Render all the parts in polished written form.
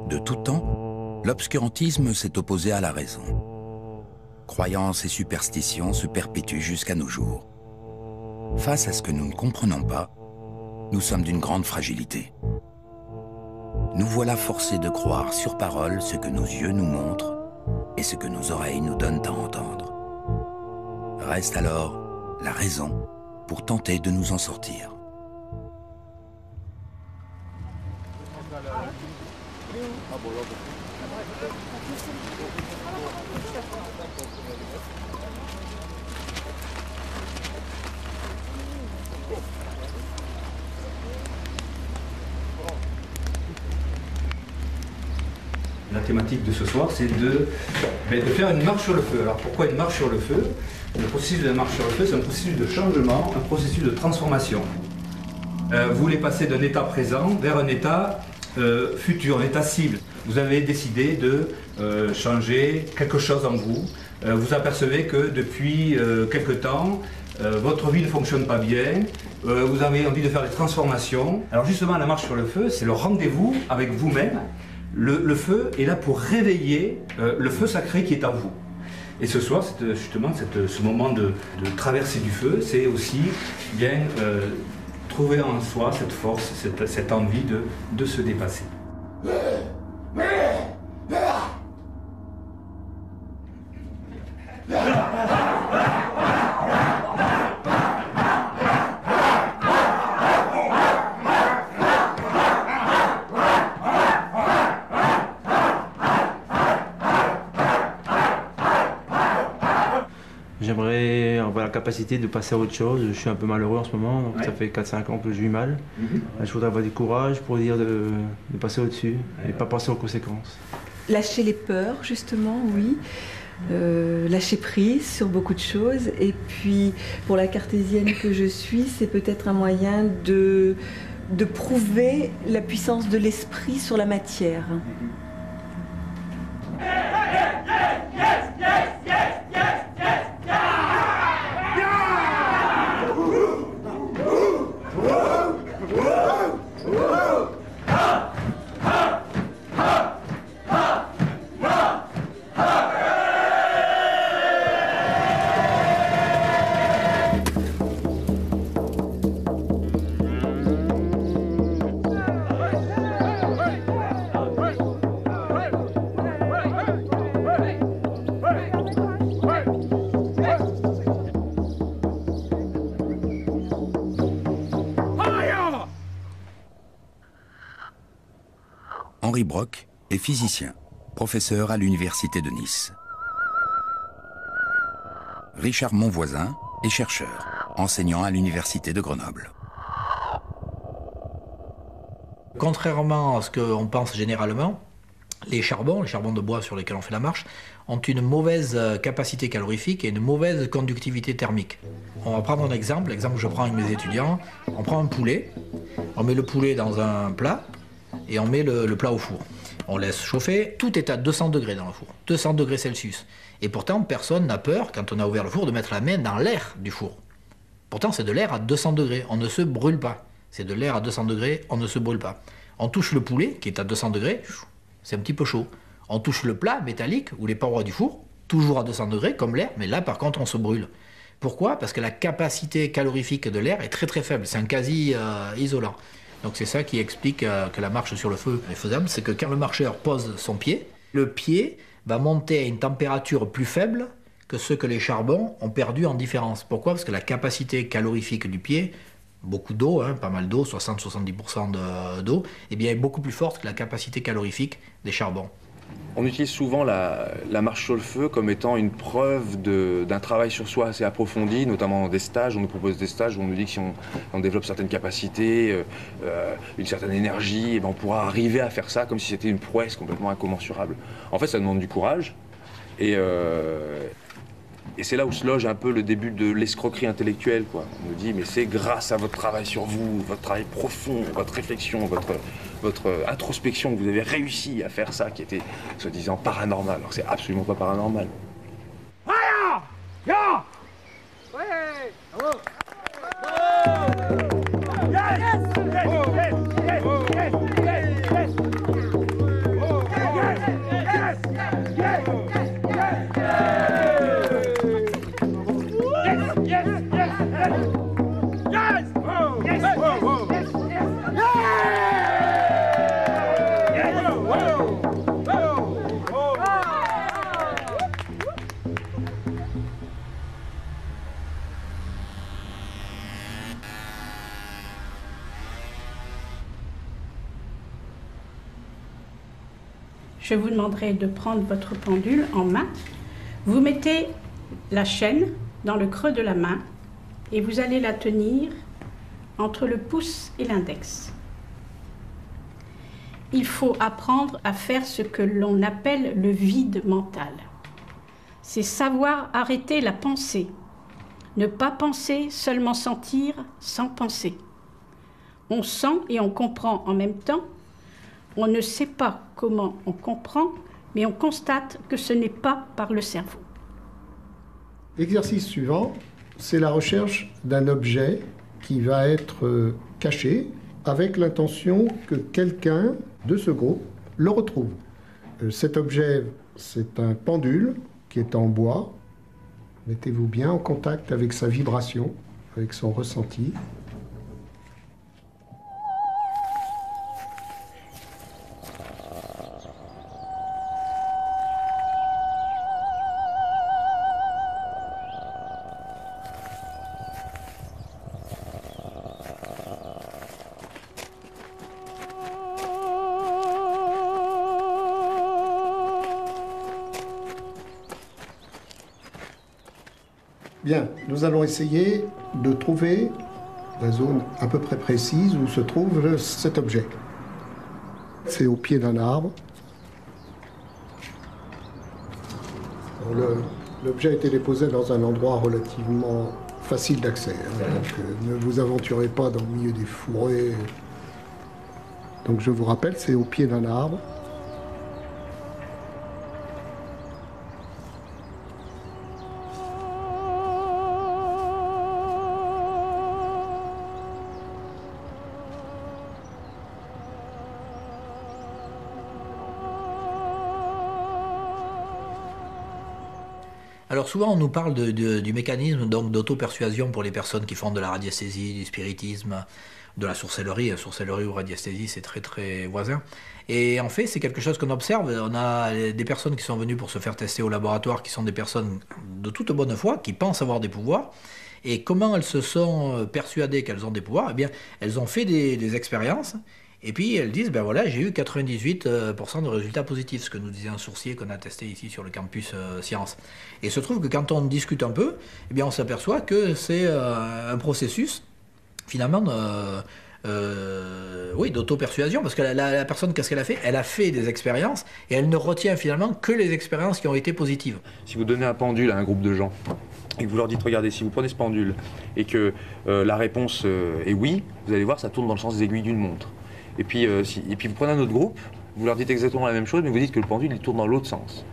De tout temps, l'obscurantisme s'est opposé à la raison. Croyances et superstitions se perpétuent jusqu'à nos jours. Face à ce que nous ne comprenons pas, nous sommes d'une grande fragilité. Nous voilà forcés de croire sur parole ce que nos yeux nous montrent et ce que nos oreilles nous donnent à entendre. Reste alors la raison pour tenter de nous en sortir. La thématique de ce soir, c'est de faire une marche sur le feu. Alors pourquoi une marche sur le feu? Le processus de la marche sur le feu, c'est un processus de changement, un processus de transformation. Vous voulez passer d'un état présent vers un état futur, un état cible. Vous avez décidé de changer quelque chose en vous. Vous apercevez que depuis quelque temps, votre vie ne fonctionne pas bien. Vous avez envie de faire des transformations. Alors justement, la marche sur le feu, c'est le rendez-vous avec vous-même. Le feu est là pour réveiller le feu sacré qui est en vous. Et ce soir, justement, ce moment de traversée du feu, c'est aussi bien trouver en soi cette force, cette envie de se dépasser. J'aimerais avoir la capacité de passer à autre chose. Je suis un peu malheureux en ce moment, donc ça fait 4-5 ans que je vis mal. Je voudrais avoir du courage pour dire de passer au-dessus et pas penser aux conséquences. Lâcher les peurs, justement, oui. Lâcher prise sur beaucoup de choses. Et puis, pour la cartésienne que je suis, c'est peut-être un moyen de prouver la puissance de l'esprit sur la matière. Henri Brock est physicien, professeur à l'université de Nice. Richard Monvoisin est chercheur, enseignant à l'université de Grenoble. Contrairement à ce qu'on pense généralement, les charbons de bois sur lesquels on fait la marche, ont une mauvaise capacité calorifique et une mauvaise conductivité thermique. On va prendre un exemple, l'exemple que je prends avec mes étudiants. On prend un poulet, on met le poulet dans un plat et on met le plat au four. On laisse chauffer, tout est à 200 degrés dans le four, 200 degrés Celsius. Et pourtant, personne n'a peur, quand on a ouvert le four, de mettre la main dans l'air du four. Pourtant, c'est de l'air à 200 degrés, on ne se brûle pas. C'est de l'air à 200 degrés, on ne se brûle pas. On touche le poulet, qui est à 200 degrés, c'est un petit peu chaud. On touche le plat métallique, ou les parois du four, toujours à 200 degrés, comme l'air, mais là, par contre, on se brûle. Pourquoi? Parce que la capacité calorifique de l'air est très très faible, c'est un quasi isolant. Donc c'est ça qui explique que la marche sur le feu est faisable, c'est que quand le marcheur pose son pied, le pied va monter à une température plus faible que ce que les charbons ont perdu en différence. Pourquoi? Parce que la capacité calorifique du pied, beaucoup d'eau, hein, pas mal d'eau, 60-70% d'eau, eh bien, est beaucoup plus forte que la capacité calorifique des charbons. On utilise souvent la marche sur le feu comme étant une preuve d'un travail sur soi assez approfondi, notamment dans des stages. On nous propose des stages où on nous dit que si on développe certaines capacités, une certaine énergie, eh ben on pourra arriver à faire ça comme si c'était une prouesse complètement incommensurable. En fait, ça demande du courage et c'est là où se loge un peu le début de l'escroquerie intellectuelle, quoi. On nous dit, mais c'est grâce à votre travail sur vous, votre travail profond, votre réflexion, votre introspection que vous avez réussi à faire ça, qui était soi-disant paranormal. Alors c'est absolument pas paranormal. je vous demanderai de prendre votre pendule en main. Vous mettez la chaîne dans le creux de la main et vous allez la tenir entre le pouce et l'index. Il faut apprendre à faire ce que l'on appelle le vide mental. C'est savoir arrêter la pensée. Ne pas penser, seulement sentir sans penser. On sent et on comprend en même temps. On ne sait pas comment on comprend, mais on constate que ce n'est pas par le cerveau. L'exercice suivant, c'est la recherche d'un objet qui va être caché avec l'intention que quelqu'un de ce groupe le retrouve. Cet objet, c'est un pendule qui est en bois. Mettez-vous bien en contact avec sa vibration, avec son ressenti. Bien, nous allons essayer de trouver la zone à peu près précise où se trouve cet objet. C'est au pied d'un arbre. L'objet a été déposé dans un endroit relativement facile d'accès. Donc ne vous aventurez pas dans le milieu des fourrés. Donc je vous rappelle, c'est au pied d'un arbre. Alors souvent on nous parle du mécanisme d'auto-persuasion pour les personnes qui font de la radiesthésie, du spiritisme, de la sorcellerie. Sorcellerie ou radiesthésie, c'est très très voisin. Et en fait, c'est quelque chose qu'on observe. On a des personnes qui sont venues pour se faire tester au laboratoire, qui sont des personnes de toute bonne foi, qui pensent avoir des pouvoirs. Et comment elles se sont persuadées qu'elles ont des pouvoirs? Eh bien, elles ont fait des expériences. Et puis elles disent, ben voilà, j'ai eu 98% de résultats positifs, ce que nous disait un sourcier qu'on a testé ici sur le campus Sciences. Et il se trouve que quand on discute un peu, eh bien on s'aperçoit que c'est un processus, finalement, oui, d'auto-persuasion, parce que la personne, qu'est-ce qu'elle a fait? Elle a fait des expériences, et elle ne retient finalement que les expériences qui ont été positives. Si vous donnez un pendule à un groupe de gens, et que vous leur dites, regardez, si vous prenez ce pendule, et que la réponse est oui, vous allez voir, ça tourne dans le sens des aiguilles d'une montre. Et puis vous prenez un autre groupe, vous leur dites exactement la même chose, mais vous dites que le pendule il tourne dans l'autre sens.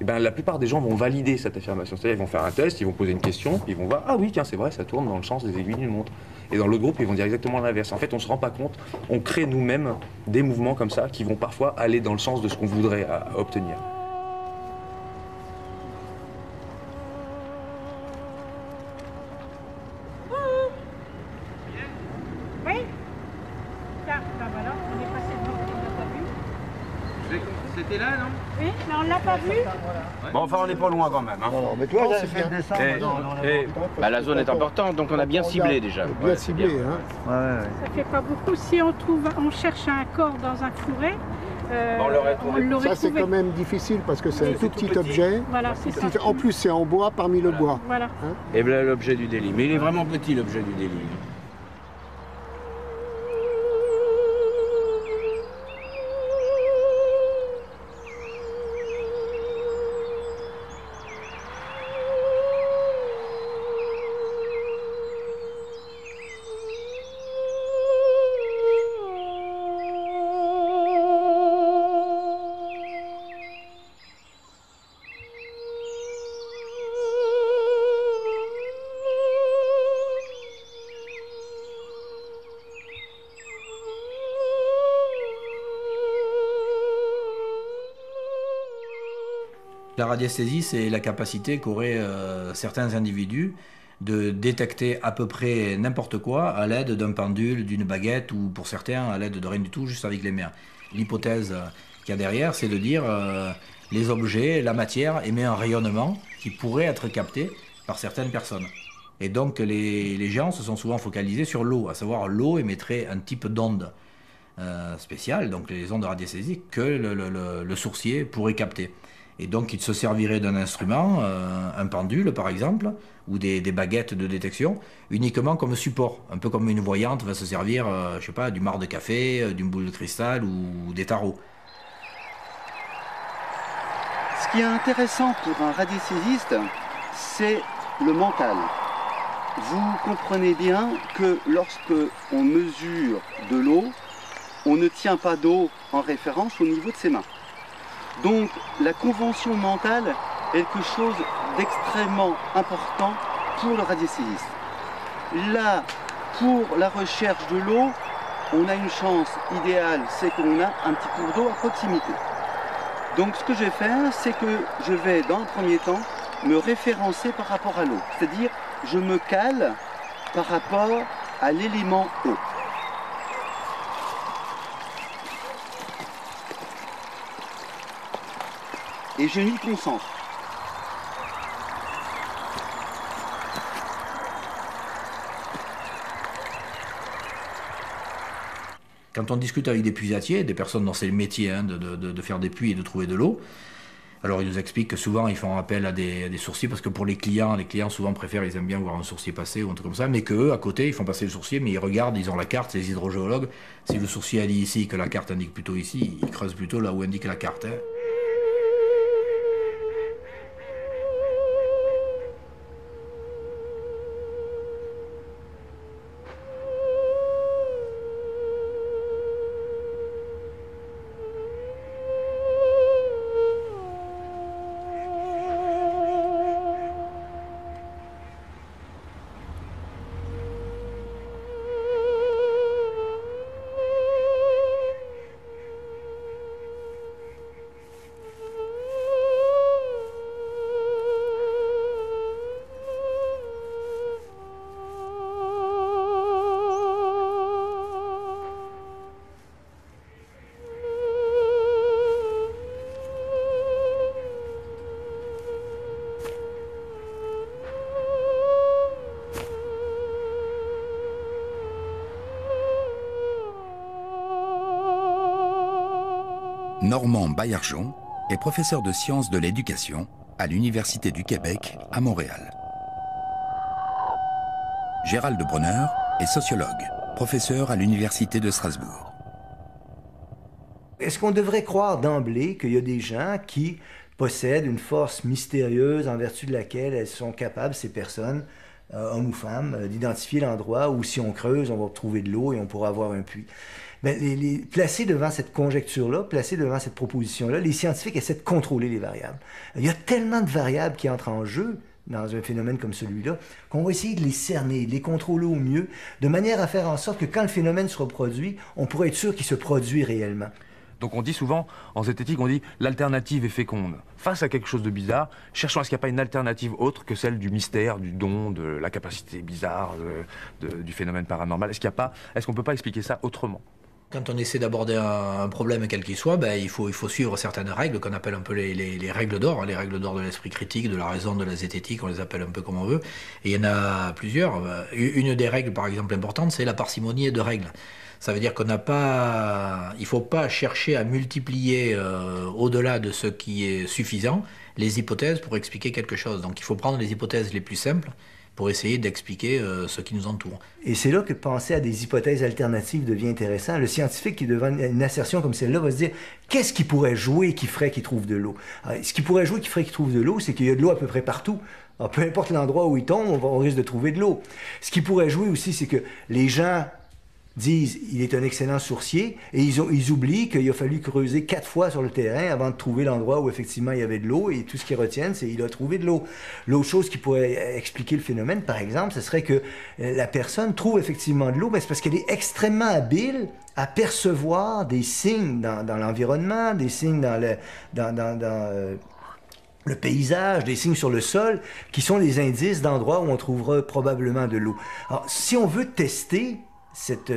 Et bien la plupart des gens vont valider cette affirmation. C'est-à-dire ils vont faire un test, ils vont poser une question, puis ils vont voir, ah oui tiens c'est vrai, ça tourne dans le sens des aiguilles d'une montre. Et dans l'autre groupe ils vont dire exactement l'inverse. En fait on ne se rend pas compte, on crée nous-mêmes des mouvements comme ça qui vont parfois aller dans le sens de ce qu'on voudrait obtenir. C'était là, non? Oui, mais on ne l'a pas vu. Bon, enfin, on n'est pas loin quand même. Hein. Non, mais toi, j'avais fait le dessin. Bah, la zone est importante, donc on a bien ciblé déjà. Bien ciblé, hein. Ça fait pas beaucoup. Si on cherche un corps dans un fourré, on l'aurait trouvé. Ça, c'est quand même difficile parce que c'est un tout petit objet. Voilà, c'est ça. En plus, c'est en bois parmi le bois. Voilà. Hein? Et voilà l'objet du délit. Mais il est vraiment petit, l'objet du délit. La radiesthésie, c'est la capacité qu'auraient certains individus de détecter à peu près n'importe quoi à l'aide d'un pendule, d'une baguette ou pour certains à l'aide de rien du tout, juste avec les mains. L'hypothèse qu'il y a derrière, c'est de dire les objets, la matière émet un rayonnement qui pourrait être capté par certaines personnes. Et donc les gens se sont souvent focalisés sur l'eau, à savoir l'eau émettrait un type d'onde. spéciales, donc les ondes radiesthésiques, que le sourcier pourrait capter. Et donc il se servirait d'un instrument, un pendule par exemple, ou des baguettes de détection, uniquement comme support, un peu comme une voyante va se servir, je sais pas, du marc de café, d'une boule de cristal ou des tarots. Ce qui est intéressant pour un radiesthésiste, c'est le mental. Vous comprenez bien que lorsque on mesure de l'eau, on ne tient pas d'eau en référence au niveau de ses mains. Donc la convention mentale est quelque chose d'extrêmement important pour le radiesthésiste. Là, pour la recherche de l'eau, on a une chance idéale, c'est qu'on a un petit cours d'eau à proximité. Donc ce que je vais faire, c'est que je vais dans un premier temps me référencer par rapport à l'eau. C'est-à-dire, je me cale par rapport à l'élément eau. Et je m'y concentre. Quand on discute avec des puisatiers, des personnes dont c'est le métier de faire des puits et de trouver de l'eau, alors ils nous expliquent que souvent ils font appel à des sourciers parce que pour les clients souvent préfèrent, ils aiment bien voir un sourcier passer ou un truc comme ça, mais qu'eux, à côté, ils font passer le sourcier, mais ils regardent, ils ont la carte, c'est les hydrogéologues. Si le sourcier a dit ici, que la carte indique plutôt ici, ils creusent plutôt là où indique la carte. Normand Baillargeon est professeur de sciences de l'éducation à l'Université du Québec à Montréal. Gérald de Bronner est sociologue, professeur à l'Université de Strasbourg. Est-ce qu'on devrait croire d'emblée qu'il y a des gens qui possèdent une force mystérieuse en vertu de laquelle elles sont capables, ces personnes, hommes ou femmes, d'identifier l'endroit où si on creuse, on va trouver de l'eau et on pourra avoir un puits? Ben, placés devant cette conjecture-là, placés devant cette proposition-là, les scientifiques essaient de contrôler les variables. Il y a tellement de variables qui entrent en jeu dans un phénomène comme celui-là, qu'on va essayer de les cerner, de les contrôler au mieux, de manière à faire en sorte que quand le phénomène se reproduit, on pourrait être sûr qu'il se produit réellement. Donc on dit souvent, en zététique, on dit l'alternative est féconde. Face à quelque chose de bizarre, cherchons à ce qu'il n'y a pas une alternative autre que celle du mystère, du don, de la capacité bizarre, du phénomène paranormal. Est-ce qu'on ne peut pas expliquer ça autrement ? Quand on essaie d'aborder un problème quel qu'il soit, ben, il faut suivre certaines règles qu'on appelle un peu les règles d'or, les règles d'or de l'esprit critique, de la raison, de la zététique, on les appelle un peu comme on veut. Et il y en a plusieurs. Une des règles, par exemple, importante, c'est la parcimonie de règles. Ça veut dire il ne faut pas chercher à multiplier au-delà de ce qui est suffisant les hypothèses pour expliquer quelque chose. Donc il faut prendre les hypothèses les plus simples pour essayer d'expliquer ce qui nous entoure. Et c'est là que penser à des hypothèses alternatives devient intéressant. Le scientifique qui devant une assertion comme celle-là va se dire qu'est-ce qui pourrait jouer qui ferait qu'il trouve de l'eau? Ce qui pourrait jouer qui ferait qu'il trouve de l'eau, c'est qu'il y a de l'eau à peu près partout. Alors, peu importe l'endroit où il tombe, on risque de trouver de l'eau. Ce qui pourrait jouer aussi, c'est que les gens disent il est un excellent sourcier et ils oublient qu'il a fallu creuser 4 fois sur le terrain avant de trouver l'endroit où effectivement il y avait de l'eau et tout ce qu'ils retiennent c'est qu'il a trouvé de l'eau. L'autre chose qui pourrait expliquer le phénomène par exemple ce serait que la personne trouve effectivement de l'eau, mais c'est parce qu'elle est extrêmement habile à percevoir des signes dans l'environnement, des signes dans le paysage, des signes sur le sol qui sont des indices d'endroits où on trouvera probablement de l'eau. Alors si on veut tester cette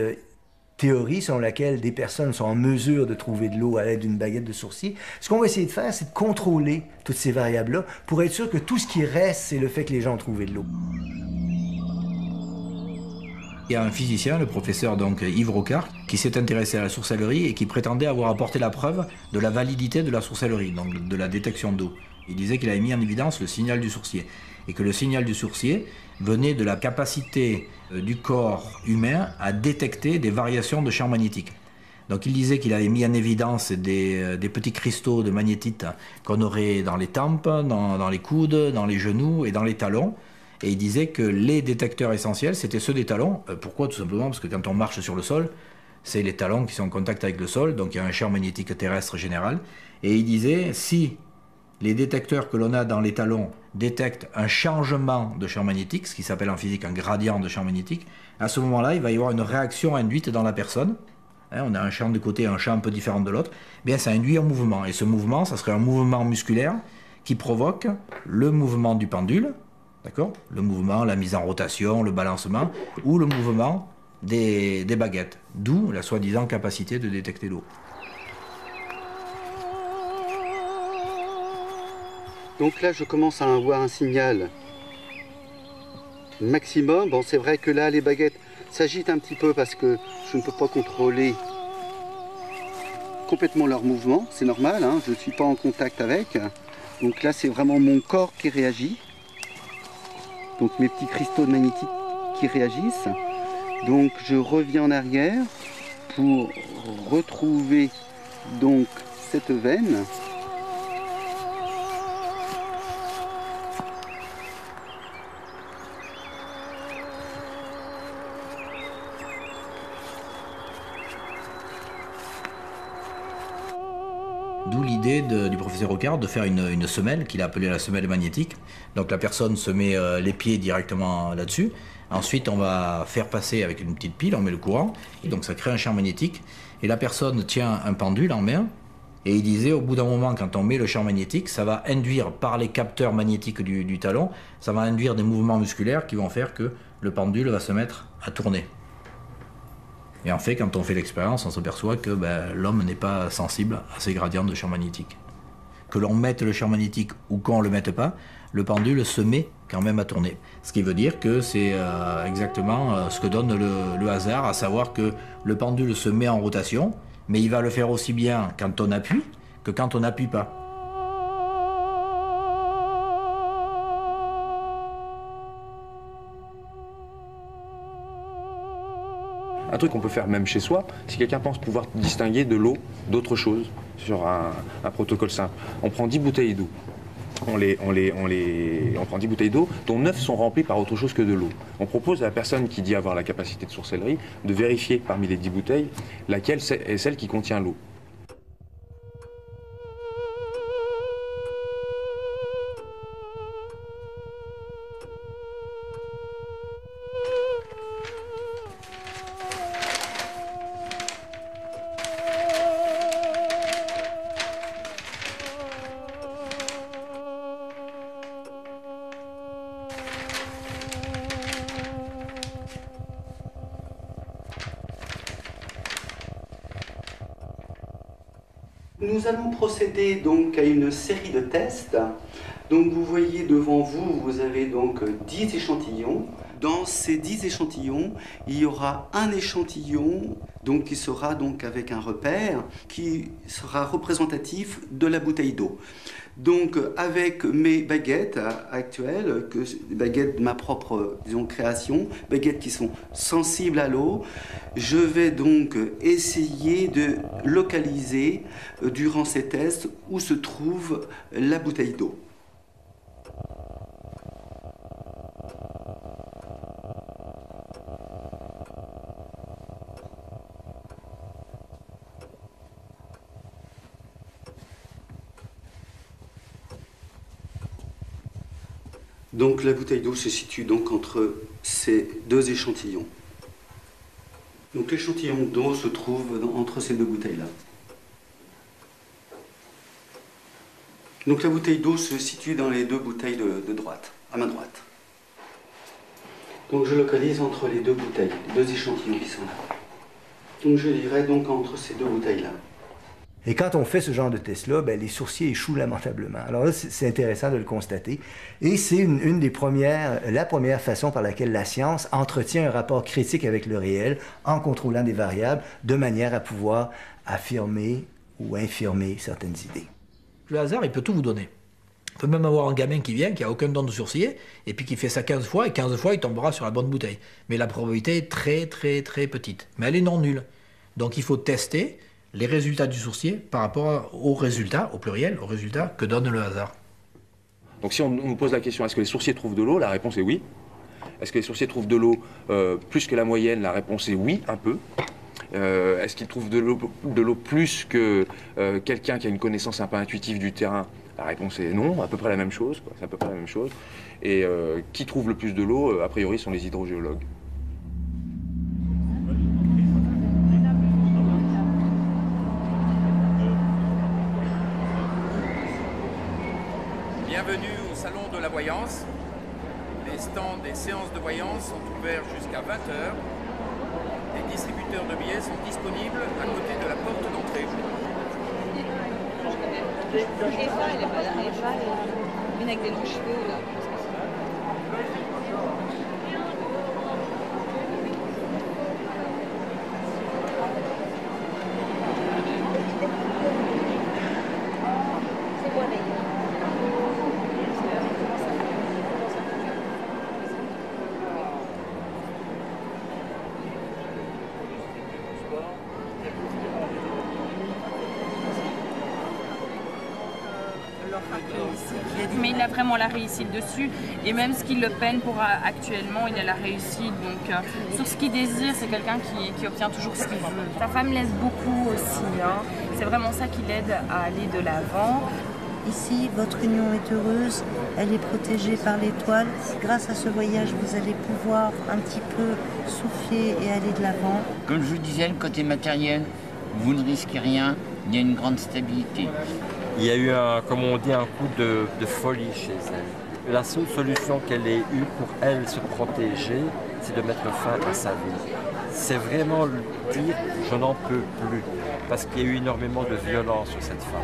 théorie selon laquelle des personnes sont en mesure de trouver de l'eau à l'aide d'une baguette de sourcier, ce qu'on va essayer de faire, c'est de contrôler toutes ces variables-là pour être sûr que tout ce qui reste, c'est le fait que les gens ont trouvé de l'eau. Il Il y a un physicien, le professeur donc Yves Rocard, qui s'est intéressé à la sorcellerie et qui prétendait avoir apporté la preuve de la validité de la sorcellerie, donc de la détection d'eau. Il disait qu'il avait mis en évidence le signal du sourcier et que le signal du sourcier venait de la capacité du corps humain à détecter des variations de champ magnétique. Donc il disait qu'il avait mis en évidence des petits cristaux de magnétite qu'on aurait dans les tempes, dans les coudes, dans les genoux et dans les talons. Et il disait que les détecteurs essentiels, c'était ceux des talons. Pourquoi? Tout simplement parce que quand on marche sur le sol, c'est les talons qui sont en contact avec le sol, donc il y a un champ magnétique terrestre général. Et il disait, si les détecteurs que l'on a dans les talons détectent un changement de champ magnétique, ce qui s'appelle en physique un gradient de champ magnétique, à ce moment-là, il va y avoir une réaction induite dans la personne. On a un champ de côté et un champ un peu différent de l'autre. Bien, ça induit un mouvement. Et ce mouvement, ça serait un mouvement musculaire qui provoque le mouvement du pendule, d'accord? Le mouvement, la mise en rotation, le balancement, ou le mouvement des baguettes. D'où la soi-disant capacité de détecter l'eau. Donc là, je commence à avoir un signal maximum. Bon, c'est vrai que là, les baguettes s'agitent un petit peu parce que je ne peux pas contrôler complètement leur mouvement. C'est normal, hein, je ne suis pas en contact avec. Donc là, c'est vraiment mon corps qui réagit. Donc mes petits cristaux de magnétique qui réagissent. Donc je reviens en arrière pour retrouver donc cette veine. D'où l'idée du professeur Rocard de faire une semelle qu'il a appelée la semelle magnétique. Donc la personne se met les pieds directement là-dessus. Ensuite, on va faire passer avec une petite pile, on met le courant. Et donc ça crée un champ magnétique. Et la personne tient un pendule en main. Et il disait, au bout d'un moment, quand on met le champ magnétique, ça va induire par les capteurs magnétiques du talon, ça va induire des mouvements musculaires qui vont faire que le pendule va se mettre à tourner. Et en fait, quand on fait l'expérience, on s'aperçoit que l'homme n'est pas sensible à ces gradients de champ magnétique. Que l'on mette le champ magnétique ou qu'on ne le mette pas, le pendule se met quand même à tourner. Ce qui veut dire que c'est exactement ce que donne le hasard, à savoir que le pendule se met en rotation, mais il va le faire aussi bien quand on appuie que quand on n'appuie pas. Un truc qu'on peut faire même chez soi, si quelqu'un pense pouvoir distinguer de l'eau d'autre chose sur un protocole simple. On prend 10 bouteilles d'eau. On prend 10 bouteilles d'eau, dont 9 sont remplies par autre chose que de l'eau. On propose à la personne qui dit avoir la capacité de sorcellerie de vérifier parmi les 10 bouteilles laquelle est celle qui contient l'eau. Nous allons procéder donc à une série de tests. Donc vous voyez devant vous, vous avez donc 10 échantillons. Dans ces 10 échantillons, il y aura un échantillon donc, qui sera donc avec un repère qui sera représentatif de la bouteille d'eau. Donc avec mes baguettes actuelles, des baguettes de ma propre création, baguettes qui sont sensibles à l'eau, je vais donc essayer de localiser durant ces tests où se trouve la bouteille d'eau. Donc la bouteille d'eau se situe donc entre ces deux échantillons. Donc l'échantillon d'eau se trouve entre ces deux bouteilles-là. Donc la bouteille d'eau se situe dans les deux bouteilles de droite, à ma droite. Donc je localise entre les deux bouteilles, les deux échantillons qui sont là. Donc je lirai donc entre ces deux bouteilles-là. Et quand on fait ce genre de test-là, ben, les sourciers échouent lamentablement. Alors là, c'est intéressant de le constater. Et c'est la première façon par laquelle la science entretient un rapport critique avec le réel en contrôlant des variables de manière à pouvoir affirmer ou infirmer certaines idées. Le hasard, il peut tout vous donner. Il peut même avoir un gamin qui vient, qui n'a aucun don de sourcier, et puis qui fait ça 15 fois, et 15 fois, il tombera sur la bonne bouteille. Mais la probabilité est très, très, très petite. Mais elle est non nulle. Donc il faut tester les résultats du sourcier par rapport aux résultats, au pluriel, aux résultats que donne le hasard. Donc si on nous pose la question, est-ce que les sourciers trouvent de l'eau? La réponse est oui. Est-ce que les sourciers trouvent de l'eau plus que la moyenne? La réponse est oui, un peu. Est-ce qu'ils trouvent de l'eau plus que quelqu'un qui a une connaissance un peu intuitive du terrain? La réponse est non, à peu près la même chose. C'est à peu près la même chose. Et qui trouve le plus de l'eau, a priori, sont les hydrogéologues. Bienvenue au Salon de la Voyance. Les stands des séances de voyance sont ouverts jusqu'à 20h. Les distributeurs de billets sont disponibles à côté de la porte d'entrée. Une avec des longs cheveux, là. Mais il a vraiment la réussite dessus, et même ce qu'il le peine pour actuellement, il a la réussite. Donc sur ce qu'il désire, c'est quelqu'un qui obtient toujours ce qu'il veut. Sa femme laisse beaucoup aussi, hein. C'est vraiment ça qui l'aide à aller de l'avant. Ici, votre union est heureuse, elle est protégée par l'étoile. Grâce à ce voyage, vous allez pouvoir un petit peu souffler et aller de l'avant. Comme je vous disais, le côté matériel, vous ne risquez rien, il y a une grande stabilité. Il y a eu, comme on dit, un coup de folie chez elle. La seule solution qu'elle ait eue pour elle se protéger, c'est de mettre fin à sa vie. C'est vraiment dire « je n'en peux plus », parce qu'il y a eu énormément de violence sur cette femme.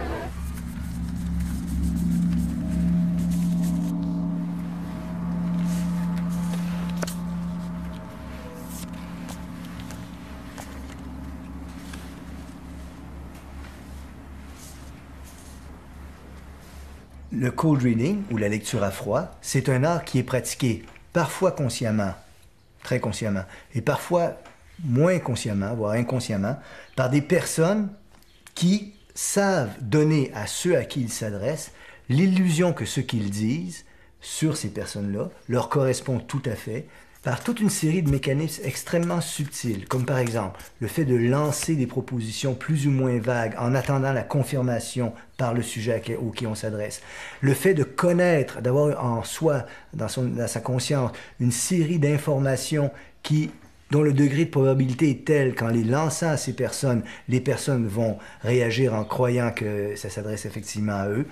Le cold reading, ou la lecture à froid, c'est un art qui est pratiqué parfois consciemment, très consciemment, et parfois moins consciemment, voire inconsciemment, par des personnes qui savent donner à ceux à qui ils s'adressent l'illusion que ce qu'ils disent sur ces personnes-là leur correspond tout à fait, par toute une série de mécanismes extrêmement subtils, comme par exemple le fait de lancer des propositions plus ou moins vagues en attendant la confirmation par le sujet auquel on s'adresse, le fait de connaître, d'avoir en soi, dans sa conscience, une série d'informations dont le degré de probabilité est tel qu'en les lançant à ces personnes, les personnes vont réagir en croyant que ça s'adresse effectivement à eux.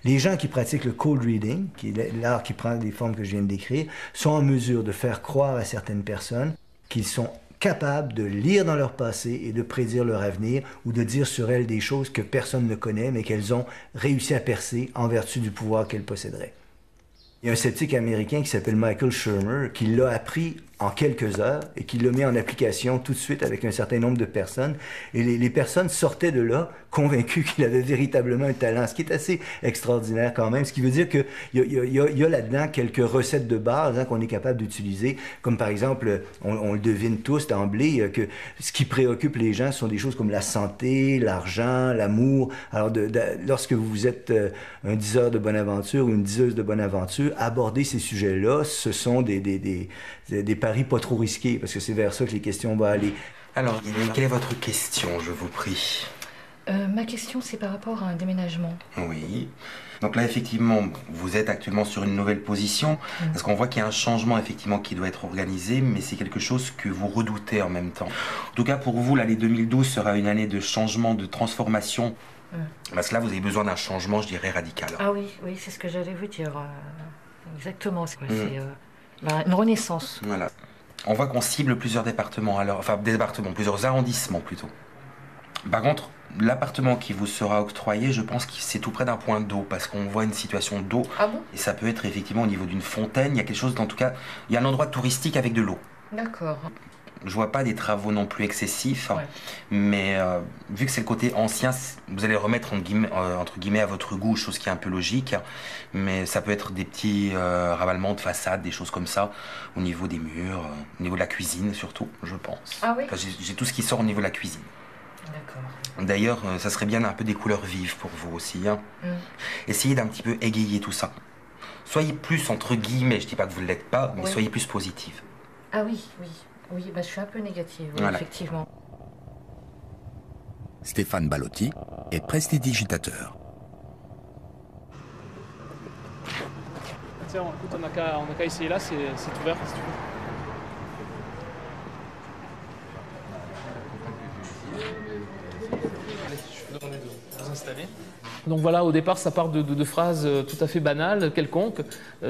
Les gens qui pratiquent le cold reading, qui est l'art qui prend des formes que je viens de décrire, sont en mesure de faire croire à certaines personnes qu'ils sont capables de lire dans leur passé et de prédire leur avenir ou de dire sur elles des choses que personne ne connaît mais qu'elles ont réussi à percer en vertu du pouvoir qu'elles posséderaient. Il y a un sceptique américain qui s'appelle Michael Shermer qui l'a appris en quelques heures et qui l'a mis en application tout de suite avec un certain nombre de personnes. Et les personnes sortaient de là convaincues qu'il avait véritablement un talent, ce qui est assez extraordinaire quand même. Ce qui veut dire qu'il y a là-dedans quelques recettes de base qu'on est capable d'utiliser. Comme par exemple, on le devine tous d'emblée, que ce qui préoccupe les gens sont des choses comme la santé, l'argent, l'amour. Alors lorsque vous êtes un diseur de bonne aventure ou une diseuse de bonne aventure, aborder ces sujets-là, ce sont des paris pas trop risqués, parce que c'est vers ça que les questions vont aller. Alors, quelle est votre question, je vous prie? Ma question, c'est par rapport à un déménagement. Oui. Donc là, effectivement, vous êtes actuellement sur une nouvelle position, parce qu'on voit qu'il y a un changement, effectivement, qui doit être organisé, mais c'est quelque chose que vous redoutez en même temps. En tout cas, pour vous, l'année 2012 sera une année de changement, de transformation, parce que là, vous avez besoin d'un changement, je dirais, radical. Ah oui, oui, c'est ce que j'allais vous dire. Exactement, c'est une renaissance. Voilà. On voit qu'on cible plusieurs départements, alors, enfin, plusieurs arrondissements plutôt. Par contre, l'appartement qui vous sera octroyé, je pense que c'est tout près d'un point d'eau, parce qu'on voit une situation d'eau. Ah bon? Et ça peut être effectivement au niveau d'une fontaine, il y a quelque chose, en tout cas, il y a un endroit touristique avec de l'eau. D'accord. Je vois pas des travaux non plus excessifs, mais vu que c'est le côté ancien, vous allez remettre entre guillemets à votre goût, chose qui est un peu logique, mais ça peut être des petits ravalements de façade, des choses comme ça, au niveau des murs, au niveau de la cuisine surtout, je pense. Ah oui? Enfin, j'ai tout ce qui sort au niveau de la cuisine. D'accord. D'ailleurs, ça serait bien un peu des couleurs vives pour vous aussi. Hein. Essayez d'un petit peu égayer tout ça. Soyez plus, entre guillemets, je dis pas que vous ne l'êtes pas, mais soyez plus positive. Ah oui, oui. Oui, bah, je suis un peu négative, oui, voilà. Effectivement. Stéphane Ballotti est prestidigitateur. Tiens, écoute, on n'a qu'à essayer là, c'est ouvert si tu veux. Allez, je vais demander de vous installer. Donc voilà, au départ, ça part de phrases tout à fait banales, quelconques,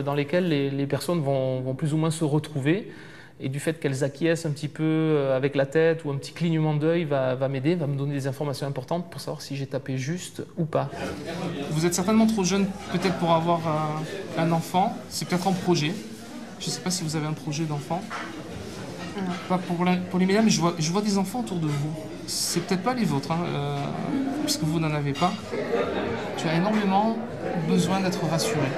dans lesquelles les personnes vont plus ou moins se retrouver. Et du fait qu'elles acquiescent un petit peu avec la tête ou un petit clignement d'œil va m'aider, va me donner des informations importantes pour savoir si j'ai tapé juste ou pas. Vous êtes certainement trop jeune peut-être pour avoir un enfant, c'est peut-être en projet. Je ne sais pas si vous avez un projet d'enfant. Pas pour les médias, mais je vois des enfants autour de vous. C'est peut-être pas les vôtres, hein, puisque vous n'en avez pas. Tu as énormément besoin d'être rassuré,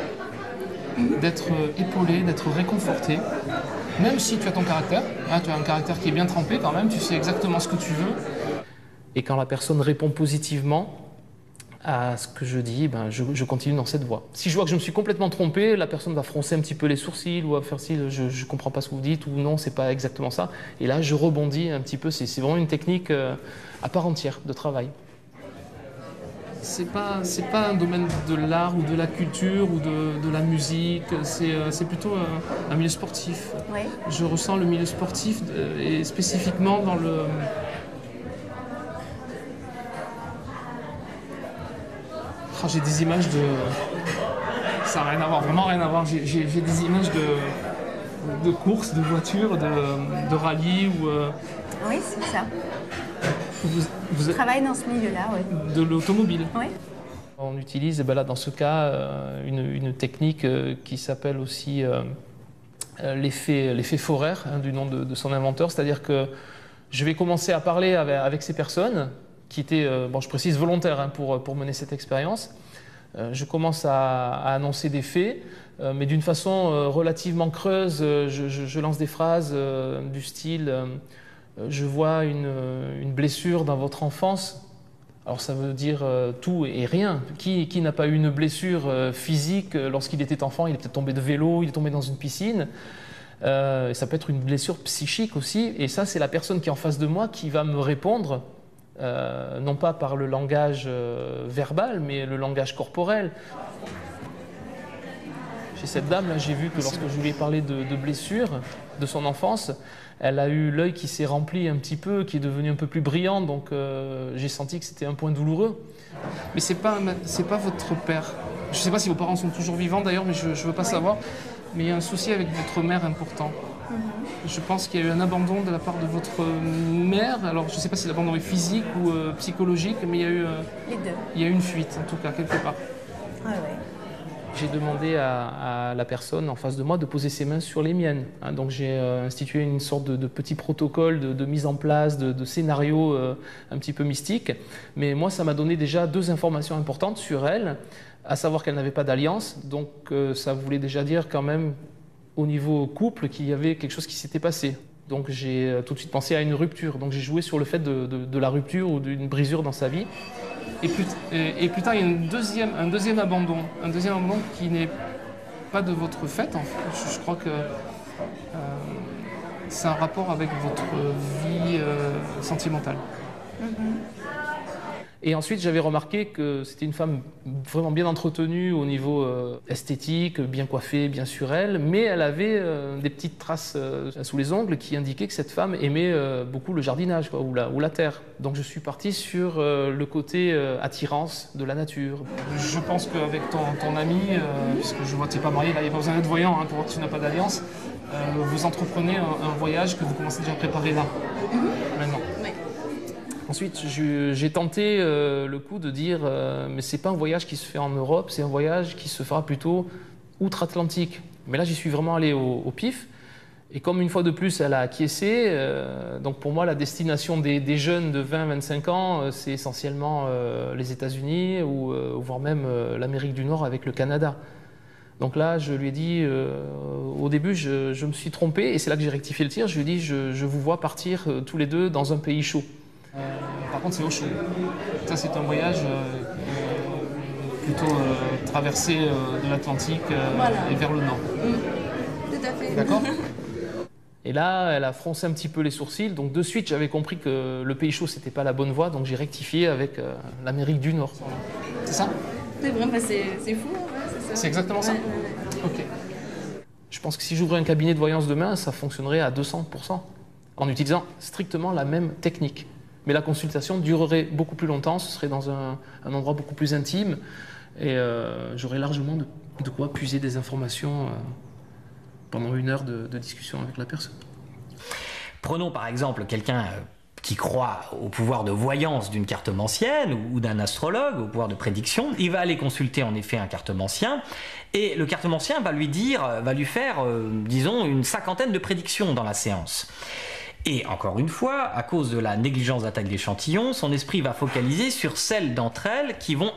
d'être épaulé, d'être réconforté. Même si tu as ton caractère, hein, tu as un caractère qui est bien trempé quand même, tu sais exactement ce que tu veux. Et quand la personne répond positivement à ce que je dis, ben je continue dans cette voie. Si je vois que je me suis complètement trompé, la personne va froncer un petit peu les sourcils ou va faire si je ne comprends pas ce que vous dites ou non, c'est pas exactement ça. Et là, je rebondis un petit peu. C'est vraiment une technique à part entière de travail. C'est pas un domaine de l'art ou de la culture ou de la musique, c'est plutôt un milieu sportif. Ouais. Je ressens le milieu sportif et spécifiquement dans le... Oh, j'ai des images de... Ça n'a rien à voir, vraiment rien à voir. J'ai des images de courses, de voitures, de rallye ou... Oui, c'est ça. Vous travaillez dans ce milieu-là, oui. De l'automobile. Oui. On utilise là, dans ce cas une technique qui s'appelle aussi l'effet Forer, hein, du nom de son inventeur. C'est-à-dire que je vais commencer à parler avec ces personnes qui étaient, bon, je précise, volontaires hein, pour mener cette expérience. Je commence à annoncer des faits, mais d'une façon relativement creuse. Je lance des phrases du style... je vois une blessure dans votre enfance. Alors ça veut dire tout et rien. Qui n'a pas eu une blessure physique lorsqu'il était enfant? Il est peut-être tombé de vélo, il est tombé dans une piscine. Ça peut être une blessure psychique aussi. Et ça, c'est la personne qui est en face de moi qui va me répondre, non pas par le langage verbal, mais le langage corporel. Chez cette dame, là, j'ai vu que lorsque je lui ai parlé de blessures de son enfance, elle a eu l'œil qui s'est rempli un petit peu, qui est devenu un peu plus brillant, donc j'ai senti que c'était un point douloureux. Mais c'est pas votre père. Je ne sais pas si vos parents sont toujours vivants d'ailleurs, mais je ne veux pas savoir. Mais il y a un souci avec votre mère important. Je pense qu'il y a eu un abandon de la part de votre mère. Alors je ne sais pas si l'abandon est physique ou psychologique, mais il y a eu, les deux. Il y a eu une fuite en tout cas, quelque part. Ouais. J'ai demandé à la personne en face de moi de poser ses mains sur les miennes. Hein, donc j'ai institué une sorte de petit protocole de mise en place, de scénario un petit peu mystique. Mais moi, ça m'a donné déjà 2 informations importantes sur elle, à savoir qu'elle n'avait pas d'alliance. Donc ça voulait déjà dire quand même au niveau couple qu'il y avait quelque chose qui s'était passé. Donc j'ai tout de suite pensé à une rupture. Donc j'ai joué sur le fait de la rupture ou d'une brisure dans sa vie. Et plus tard, il y a un deuxième abandon qui n'est pas de votre fait. En fait. Je crois que c'est un rapport avec votre vie sentimentale. Et ensuite, j'avais remarqué que c'était une femme vraiment bien entretenue au niveau esthétique, bien coiffée, bien sur elle, mais elle avait des petites traces sous les ongles qui indiquaient que cette femme aimait beaucoup le jardinage quoi, ou la terre. Donc je suis parti sur le côté attirance de la nature. Je pense qu'avec ton ami, puisque je vois que tu n'es pas marié, là il n'y a pas besoin d'être voyant hein, pour voir que tu n'as pas d'alliance, vous entreprenez un voyage que vous commencez déjà à préparer là, maintenant. Ensuite, j'ai tenté le coup de dire mais c'est pas un voyage qui se fait en Europe, c'est un voyage qui se fera plutôt outre-Atlantique. Mais là, j'y suis vraiment allé au pif. Et comme une fois de plus, elle a acquiescé, donc pour moi, la destination des jeunes de 20-25 ans, c'est essentiellement les États-Unis ou voire même l'Amérique du Nord avec le Canada. Donc là, je lui ai dit, au début, je me suis trompé, et c'est là que j'ai rectifié le tir. Je lui ai dit, je vous vois partir tous les deux dans un pays chaud. Par contre, c'est au chaud. Ça, c'est un voyage plutôt traversé de l'Atlantique et vers le nord. Tout à fait. D'accord. Et là, elle a froncé un petit peu les sourcils. Donc de suite, j'avais compris que le pays chaud, c'était pas la bonne voie. Donc j'ai rectifié avec l'Amérique du Nord. C'est ça? C'est vrai, bah c'est fou. Ouais, c'est exactement ça. Ok. Je pense que si j'ouvrais un cabinet de voyance demain, ça fonctionnerait à 200%, en utilisant strictement la même technique. Mais la consultation durerait beaucoup plus longtemps, ce serait dans un endroit beaucoup plus intime, et j'aurais largement de quoi puiser des informations pendant 1 heure de discussion avec la personne. Prenons par exemple quelqu'un qui croit au pouvoir de voyance d'une cartomancienne ou d'un astrologue, au pouvoir de prédiction. Il va aller consulter en effet un cartomancien, et le cartomancien va lui faire, disons, une 50aine de prédictions dans la séance. Et encore une fois, à cause de la négligence d'attaque d'échantillons, son esprit va focaliser sur celles d'entre elles qui vont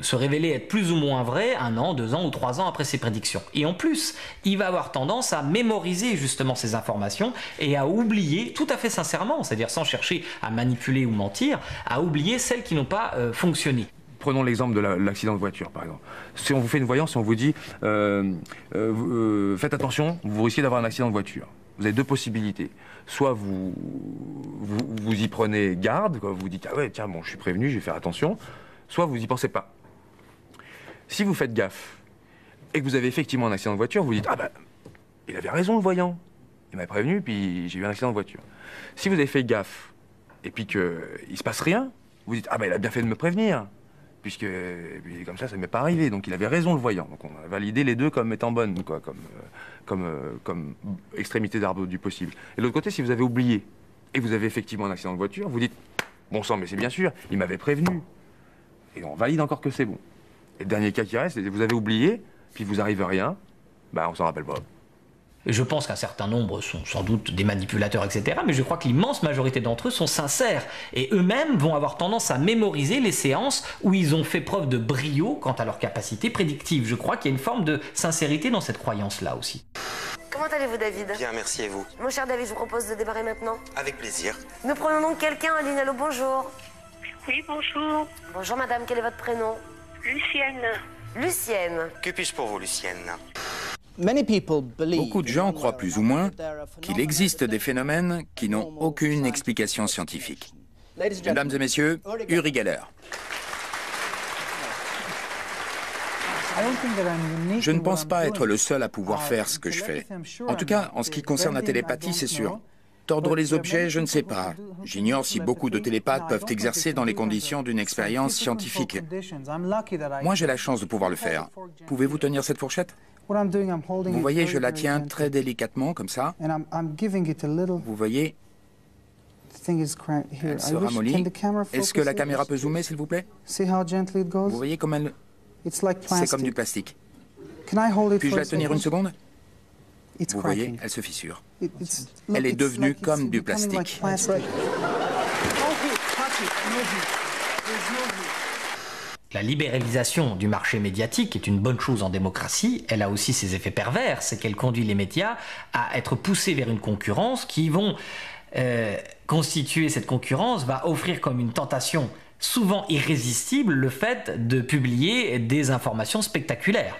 se révéler être plus ou moins vraies 1 an, 2 ans ou 3 ans après ses prédictions. Et en plus, il va avoir tendance à mémoriser justement ces informations et à oublier, tout à fait sincèrement, c'est-à-dire sans chercher à manipuler ou mentir, à oublier celles qui n'ont pas fonctionné. Prenons l'exemple de l'accident de voiture, par exemple. Si on vous fait une voyance, si on vous dit faites attention, vous risquez d'avoir un accident de voiture. Vous avez 2 possibilités. Soit vous y prenez garde, quoi, vous dites ah ouais tiens bon je suis prévenu, je vais faire attention. Soit vous y pensez pas. Si vous faites gaffe et que vous avez effectivement un accident de voiture, vous dites ah ben il avait raison le voyant, il m'a prévenu puis j'ai eu un accident de voiture. Si vous avez fait gaffe et puis qu'il se passe rien, vous dites ah ben il a bien fait de me prévenir. Puisque comme ça ne m'est pas arrivé. Donc il avait raison le voyant. Donc on a validé les 2 comme étant bonnes, quoi, comme extrémité d'arbre du possible. Et de l'autre côté, si vous avez oublié et que vous avez effectivement un accident de voiture, vous dites bon sang, mais c'est bien sûr, il m'avait prévenu. Et on valide encore que c'est bon. Et le dernier cas qui reste, c'est que vous avez oublié, puis vous arrive rien, bah on s'en rappelle pas. Je pense qu'un certain nombre sont sans doute des manipulateurs, etc. Mais je crois que l'immense majorité d'entre eux sont sincères. Et eux-mêmes vont avoir tendance à mémoriser les séances où ils ont fait preuve de brio quant à leur capacité prédictive. Je crois qu'il y a une forme de sincérité dans cette croyance-là aussi. Comment allez-vous, David? Bien, merci, et vous? Mon cher David, je vous propose de démarrer maintenant. Avec plaisir. Nous prenons donc quelqu'un en ligne. Allô, bonjour. Oui, bonjour. Bonjour, madame. Quel est votre prénom? Lucienne. Lucienne. Que puis-je pour vous, Lucienne? Beaucoup de gens croient plus ou moins qu'il existe des phénomènes qui n'ont aucune explication scientifique. Mesdames et messieurs, Uri Geller. Je ne pense pas être le seul à pouvoir faire ce que je fais. En tout cas, en ce qui concerne la télépathie, c'est sûr. Tordre les objets, je ne sais pas. J'ignore si beaucoup de télépathes peuvent exercer dans les conditions d'une expérience scientifique. Moi, j'ai la chance de pouvoir le faire. Pouvez-vous tenir cette fourchette? Vous voyez, je la tiens très délicatement, comme ça. Vous voyez, elle se ramollit. Est-ce que la caméra peut zoomer, s'il vous plaît? Vous voyez comme elle... C'est comme du plastique. Puis-je la tenir 1 seconde? Vous voyez, elle se fissure. Elle est devenue comme du plastique. La libéralisation du marché médiatique est une bonne chose en démocratie. Elle a aussi ses effets pervers, c'est qu'elle conduit les médias à être poussés vers une concurrence qui vont constituer, cette concurrence va offrir comme une tentation souvent irrésistible le fait de publier des informations spectaculaires.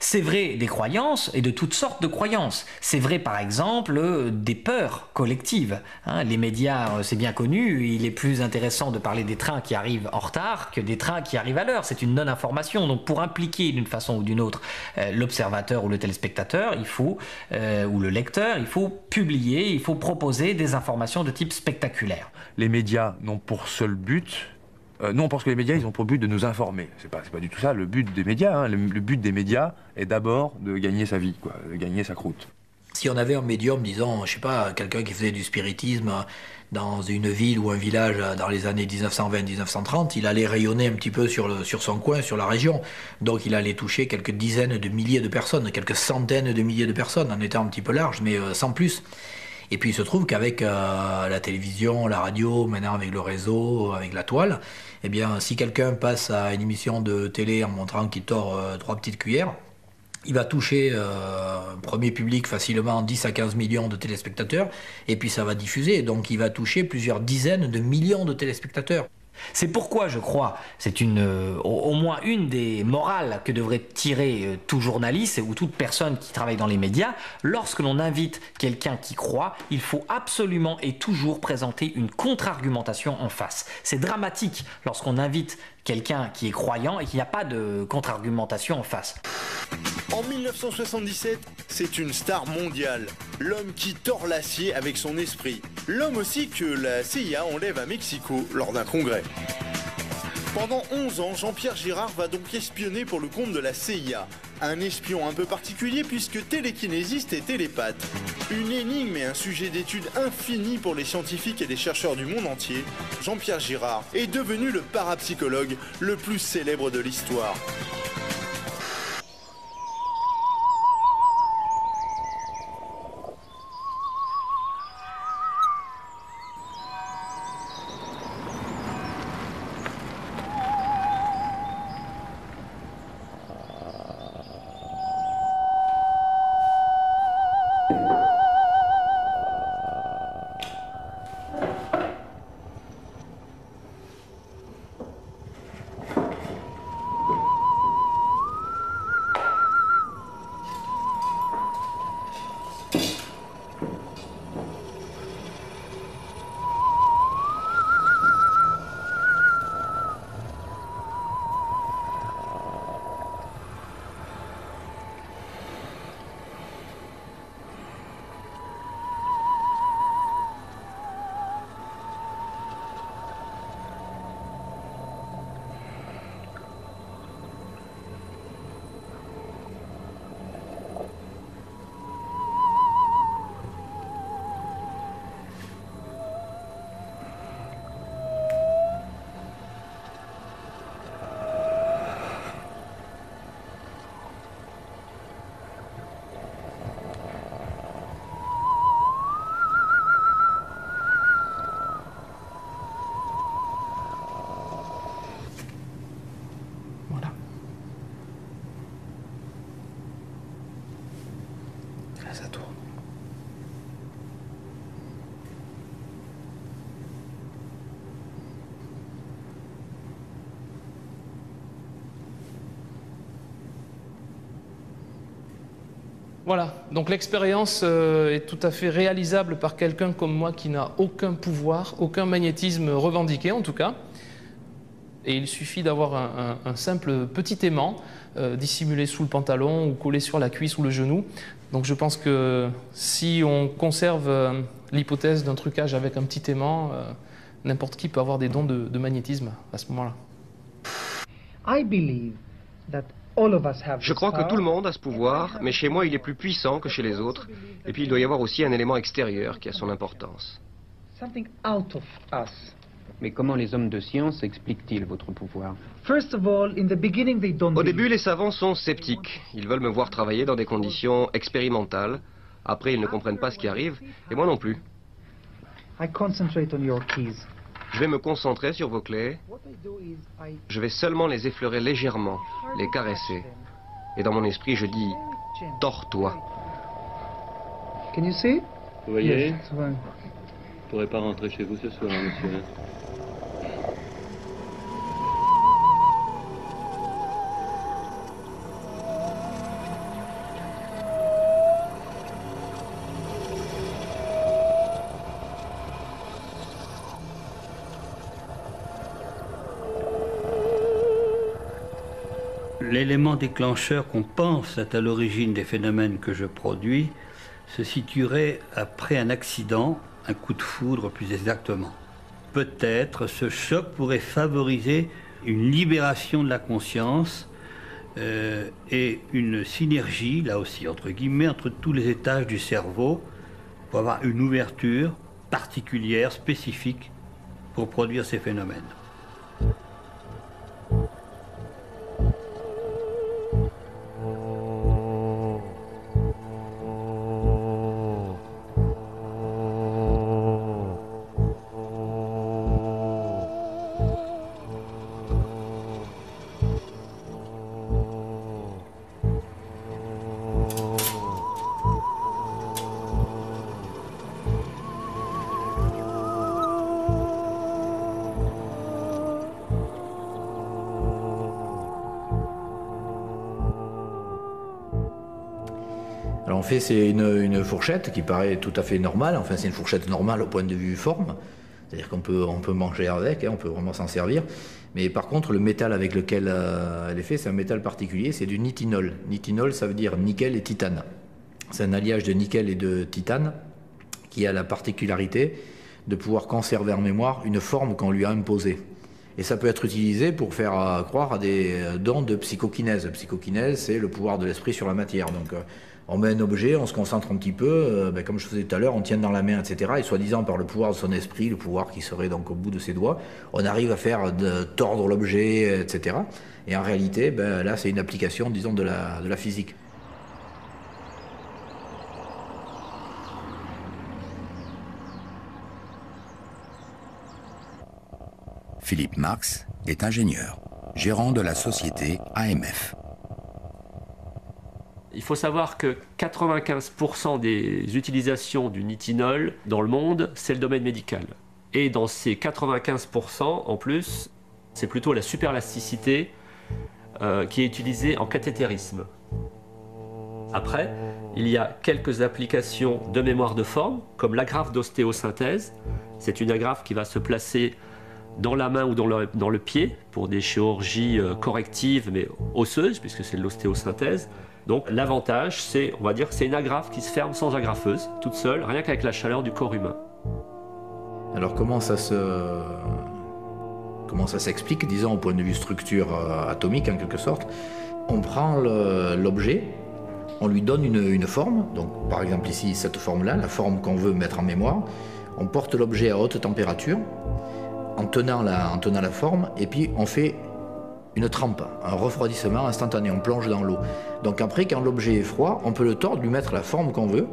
C'est vrai des croyances et de toutes sortes de croyances. C'est vrai par exemple des peurs collectives. Les médias, c'est bien connu, il est plus intéressant de parler des trains qui arrivent en retard que des trains qui arrivent à l'heure. C'est une non-information. Donc pour impliquer d'une façon ou d'une autre l'observateur ou le téléspectateur, il faut, ou le lecteur, il faut publier, il faut proposer des informations de type spectaculaire. Les médias n'ont pour seul but... nous, on pense que les médias, ils ont pour but de nous informer. C'est pas du tout ça le but des médias. Le but des médias est d'abord de gagner sa vie, quoi, de gagner sa croûte. Si on avait un médium, disons, je sais pas, quelqu'un qui faisait du spiritisme, dans une ville ou un village dans les années 1920-1930, il allait rayonner un petit peu sur son coin, sur la région. Donc il allait toucher quelques dizaines de milliers de personnes, quelques centaines de milliers de personnes, en étant un petit peu large, mais sans plus. Et puis il se trouve qu'avec la télévision, la radio, maintenant avec le réseau, avec la toile, eh bien si quelqu'un passe à une émission de télé en montrant qu'il tord 3 petites cuillères, il va toucher un premier public facilement 10 à 15 millions de téléspectateurs, et puis ça va diffuser, donc il va toucher plusieurs dizaines de millions de téléspectateurs. C'est pourquoi je crois, c'est au moins une des morales que devrait tirer tout journaliste ou toute personne qui travaille dans les médias. Lorsque l'on invite quelqu'un qui croit, il faut absolument et toujours présenter une contre-argumentation en face. C'est dramatique lorsqu'on invite quelqu'un qui est croyant et qu'il n'y a pas de contre-argumentation en face. En 1977, c'est une star mondiale. L'homme qui tord l'acier avec son esprit. L'homme aussi que la CIA enlève à Mexico lors d'un congrès. Pendant 11 ans, Jean-Pierre Girard va donc espionner pour le compte de la CIA. Un espion un peu particulier puisque télékinésiste et télépathe. Une énigme et un sujet d'étude infini pour les scientifiques et les chercheurs du monde entier. Jean-Pierre Girard est devenu le parapsychologue le plus célèbre de l'histoire. Ça tourne. Voilà, donc l'expérience est tout à fait réalisable par quelqu'un comme moi qui n'a aucun pouvoir, aucun magnétisme revendiqué en tout cas. Et il suffit d'avoir un simple petit aimant dissimulé sous le pantalon ou collé sur la cuisse ou le genou. Donc je pense que si on conserve l'hypothèse d'un trucage avec un petit aimant, n'importe qui peut avoir des dons de magnétisme à ce moment-là. Je crois que tout le monde a ce pouvoir, mais chez moi il est plus puissant que chez les autres. Et puis il doit y avoir aussi un élément extérieur qui a son importance. Mais comment les hommes de science expliquent-ils votre pouvoir? Au début, les savants sont sceptiques. Ils veulent me voir travailler dans des conditions expérimentales. Après, ils ne comprennent pas ce qui arrive, et moi non plus. Je vais me concentrer sur vos clés. Je vais seulement les effleurer légèrement, les caresser. Et dans mon esprit, je dis « tords-toi ». Vous voyez, vous ne pourrez pas rentrer chez vous ce soir, monsieur. L'élément déclencheur qu'on pense est à l'origine des phénomènes que je produis se situerait après un accident, un coup de foudre plus exactement. Peut-être ce choc pourrait favoriser une libération de la conscience et une synergie, là aussi entre guillemets, entre tous les étages du cerveau pour avoir une ouverture particulières, spécifiques, pour produire ces phénomènes. Alors en fait, c'est une fourchette qui paraît tout à fait normale. Enfin, c'est une fourchette normale au point de vue forme. C'est-à-dire qu'on peut manger avec, hein, on peut vraiment s'en servir. Mais par contre, le métal avec lequel elle est faite, c'est un métal particulier, c'est du nitinol. Nitinol, ça veut dire nickel et titane. C'est un alliage de nickel et de titane qui a la particularité de pouvoir conserver en mémoire une forme qu'on lui a imposée. Et ça peut être utilisé pour faire croire à des dons de psychokinèse. Psychokinèse, c'est le pouvoir de l'esprit sur la matière. Donc, on met un objet, on se concentre un petit peu, comme je faisais tout à l'heure, on tient dans la main, etc. Et soi-disant, par le pouvoir de son esprit, le pouvoir qui serait donc au bout de ses doigts, on arrive à faire tordre l'objet, etc. Et en réalité, là, c'est une application, disons, de la physique. Philippe Marx est ingénieur, gérant de la société AMF. Il faut savoir que 95% des utilisations du nitinol dans le monde, c'est le domaine médical. Et dans ces 95%, en plus, c'est plutôt la superlasticité qui est utilisée en cathétérisme. Après, il y a quelques applications de mémoire de forme, comme l'agrafe d'ostéosynthèse. C'est une agrafe qui va se placer dans la main ou dans le pied pour des chirurgies correctives mais osseuses, puisque c'est de l'ostéosynthèse. Donc l'avantage, c'est, on va dire, c'est une agrafe qui se ferme sans agrafeuse, toute seule, rien qu'avec la chaleur du corps humain. Alors comment ça s'explique, disons, au point de vue structure atomique en quelque sorte? On prend l'objet, on lui donne une forme, donc par exemple ici cette forme-là, la forme qu'on veut mettre en mémoire, on porte l'objet à haute température, en tenant la forme, et puis on fait une trempe, un refroidissement instantané, on plonge dans l'eau. Donc après, quand l'objet est froid, on peut le tordre, lui mettre la forme qu'on veut,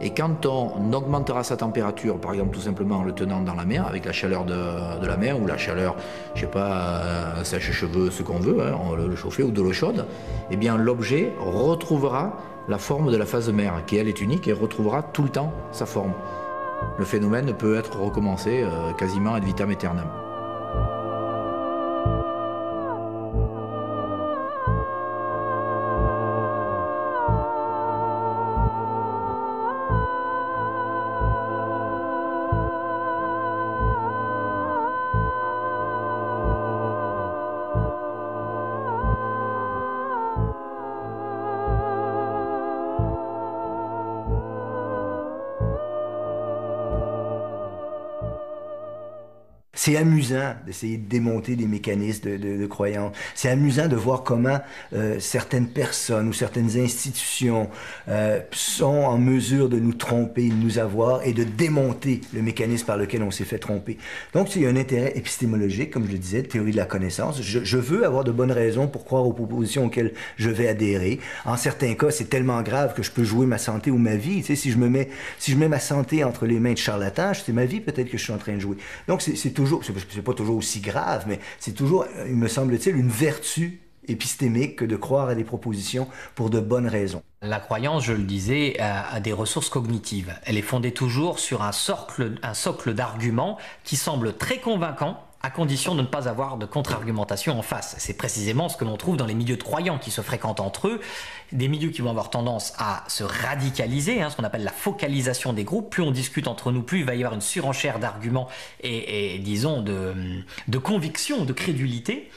et quand on augmentera sa température, par exemple tout simplement en le tenant dans la main, avec la chaleur de la main, ou la chaleur, je sais pas, sèche-cheveux, ce qu'on veut, hein, on le chauffer, ou de l'eau chaude, eh bien l'objet retrouvera la forme de la phase mère, qui elle est unique, et retrouvera tout le temps sa forme. Le phénomène peut être recommencé quasiment ad vitam aeternam. C'est amusant d'essayer de démonter des mécanismes de croyance. C'est amusant de voir comment certaines personnes ou certaines institutions sont en mesure de nous tromper, de nous avoir et de démonter le mécanisme par lequel on s'est fait tromper. Donc, il y a un intérêt épistémologique, comme je le disais, de théorie de la connaissance. Je veux avoir de bonnes raisons pour croire aux propositions auxquelles je vais adhérer. En certains cas, c'est tellement grave que je peux jouer ma santé ou ma vie. Tu sais, si je mets ma santé entre les mains de charlatans, c'est ma vie peut-être que je suis en train de jouer. Donc, c'est toujours, c'est pas toujours aussi grave, mais c'est toujours, il me semble-t-il, une vertu épistémique que de croire à des propositions pour de bonnes raisons. La croyance, je le disais, a des ressources cognitives. Elle est fondée toujours sur un socle d'arguments qui semble très convaincant, à condition de ne pas avoir de contre-argumentation en face. C'est précisément ce que l'on trouve dans les milieux de croyants qui se fréquentent entre eux, des milieux qui vont avoir tendance à se radicaliser, ce qu'on appelle la focalisation des groupes. Plus on discute entre nous, plus il va y avoir une surenchère d'arguments et disons, de conviction, de crédulité.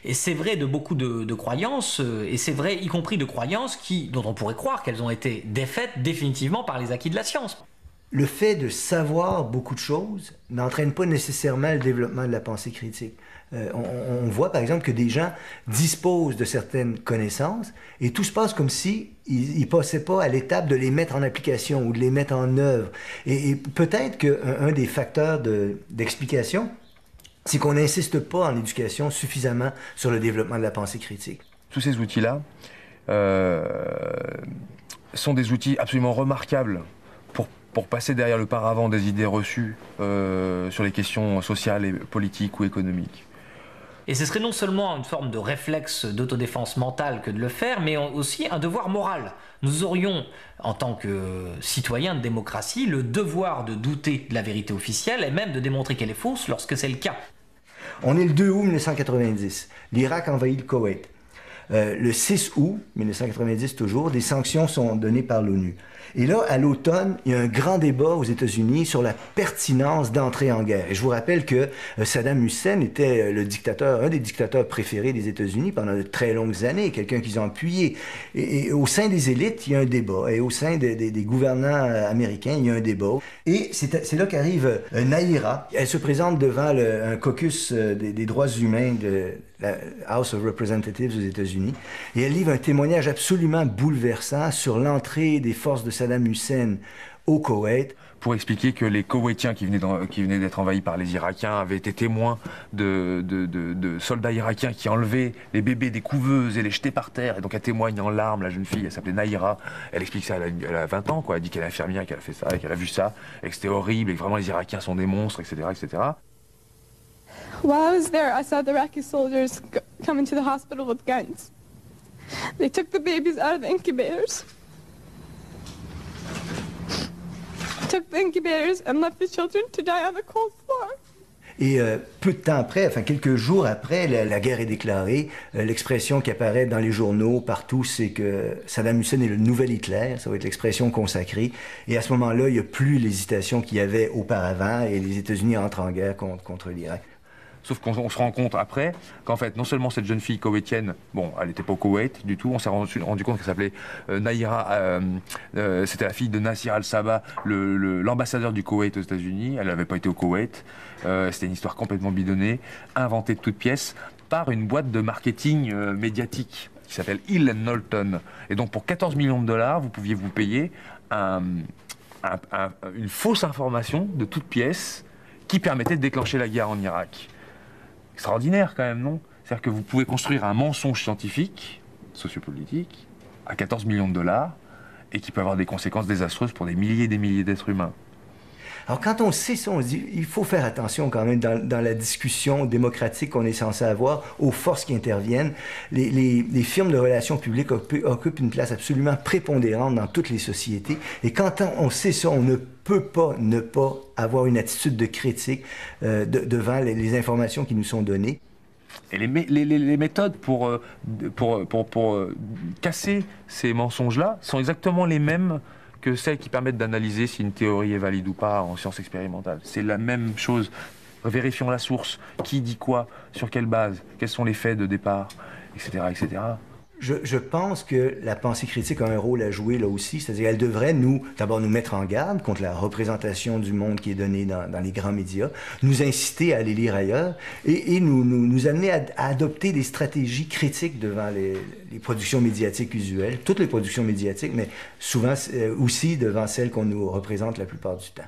Et c'est vrai de beaucoup de croyances, et c'est vrai y compris de croyances dont on pourrait croire qu'elles ont été défaites définitivement par les acquis de la science. Le fait de savoir beaucoup de choses n'entraîne pas nécessairement le développement de la pensée critique. On voit par exemple que des gens disposent de certaines connaissances et tout se passe comme si ils passaient pas à l'étape de les mettre en application ou de les mettre en œuvre. Et peut-être qu'un des facteurs d'explication, c'est qu'on n'insiste pas en éducation suffisamment sur le développement de la pensée critique. Tous ces outils-là sont des outils absolument remarquables pour passer derrière le paravent des idées reçues sur les questions sociales et politiques ou économiques. Et ce serait non seulement une forme de réflexe d'autodéfense mentale que de le faire, mais aussi un devoir moral. Nous aurions, en tant que citoyens de démocratie, le devoir de douter de la vérité officielle et même de démontrer qu'elle est fausse lorsque c'est le cas. On est le 2 août 1990. L'Irak envahit le Koweït. Le 6 août 1990 toujours, des sanctions sont données par l'ONU. Et là, à l'automne, il y a un grand débat aux États-Unis sur la pertinence d'entrer en guerre. Et je vous rappelle que Saddam Hussein était le dictateur, un des dictateurs préférés des États-Unis pendant de très longues années, quelqu'un qu'ils ont appuyé. Et au sein des élites, il y a un débat. Et au sein des gouvernants américains, il y a un débat. Et c'est là qu'arrive Naïra. Elle se présente devant un caucus des droits humains de la House of Representatives aux États-Unis. Et elle livre un témoignage absolument bouleversant sur l'entrée des forces de Saddam Hussein au Koweït. Pour expliquer que les Koweïtiens qui venaient d'être envahis par les Irakiens avaient été témoins de soldats irakiens qui enlevaient les bébés des couveuses et les jetaient par terre. Et donc elle témoigne en larmes, la jeune fille, elle s'appelait Naïra. Elle explique ça, elle a 20 ans, quoi. Elle dit qu'elle est infirmière, qu'elle a fait ça, et qu'elle a vu ça, et que c'était horrible, et que vraiment les Irakiens sont des monstres, etc., etc. While I was there, I saw the Iraqi soldiers come into the hospital with guns. They took the babies out of the incubators. Took the incubators and left the children to die on the cold floor. Et peu de temps après, enfin quelques jours après, la guerre est déclarée. L'expression qui apparaît dans les journaux partout, c'est que Saddam Hussein est le nouvel Hitler. Ça va être l'expression consacrée. Et à ce moment-là, il n'y a plus l'hésitation qu'il y avait auparavant et les États-Unis entrent en guerre contre l'Irak. Sauf qu'on se rend compte après qu'en fait, non seulement cette jeune fille koweïtienne, bon, elle n'était pas au Koweït du tout, on s'est rendu compte qu'elle s'appelait Naïra, c'était la fille de Nasir al-Sabah, l'ambassadeur du Koweït aux États-Unis. Elle n'avait pas été au Koweït. C'était une histoire complètement bidonnée, inventée de toutes pièces par une boîte de marketing médiatique qui s'appelle Hill & Knowlton. Et donc pour 14 millions de dollars, vous pouviez vous payer une fausse information de toutes pièces qui permettait de déclencher la guerre en Irak. Extraordinaire quand même, non? C'est-à-dire que vous pouvez construire un mensonge scientifique, sociopolitique, à 14 millions de dollars, et qui peut avoir des conséquences désastreuses pour des milliers et des milliers d'êtres humains. Alors quand on sait ça, on se dit il faut faire attention quand même dans la discussion démocratique qu'on est censé avoir aux forces qui interviennent. Les firmes de relations publiques occupent une place absolument prépondérante dans toutes les sociétés. Et quand on sait ça, on ne peut pas ne pas avoir une attitude de critique devant les informations qui nous sont données. Et les méthodes pour casser ces mensonges-là sont exactement les mêmes que celles qui permettent d'analyser si une théorie est valide ou pas en sciences expérimentales. C'est la même chose. Vérifions la source. Qui dit quoi? Sur quelle base? Quels sont les faits de départ? Etc. etc. Je pense que la pensée critique a un rôle à jouer là aussi, c'est-à-dire qu'elle devrait d'abord nous mettre en garde contre la représentation du monde qui est donnée dans les grands médias, nous inciter à aller lire ailleurs et nous amener à adopter des stratégies critiques devant les productions médiatiques usuelles, toutes les productions médiatiques, mais souvent aussi devant celles qu'on nous représente la plupart du temps.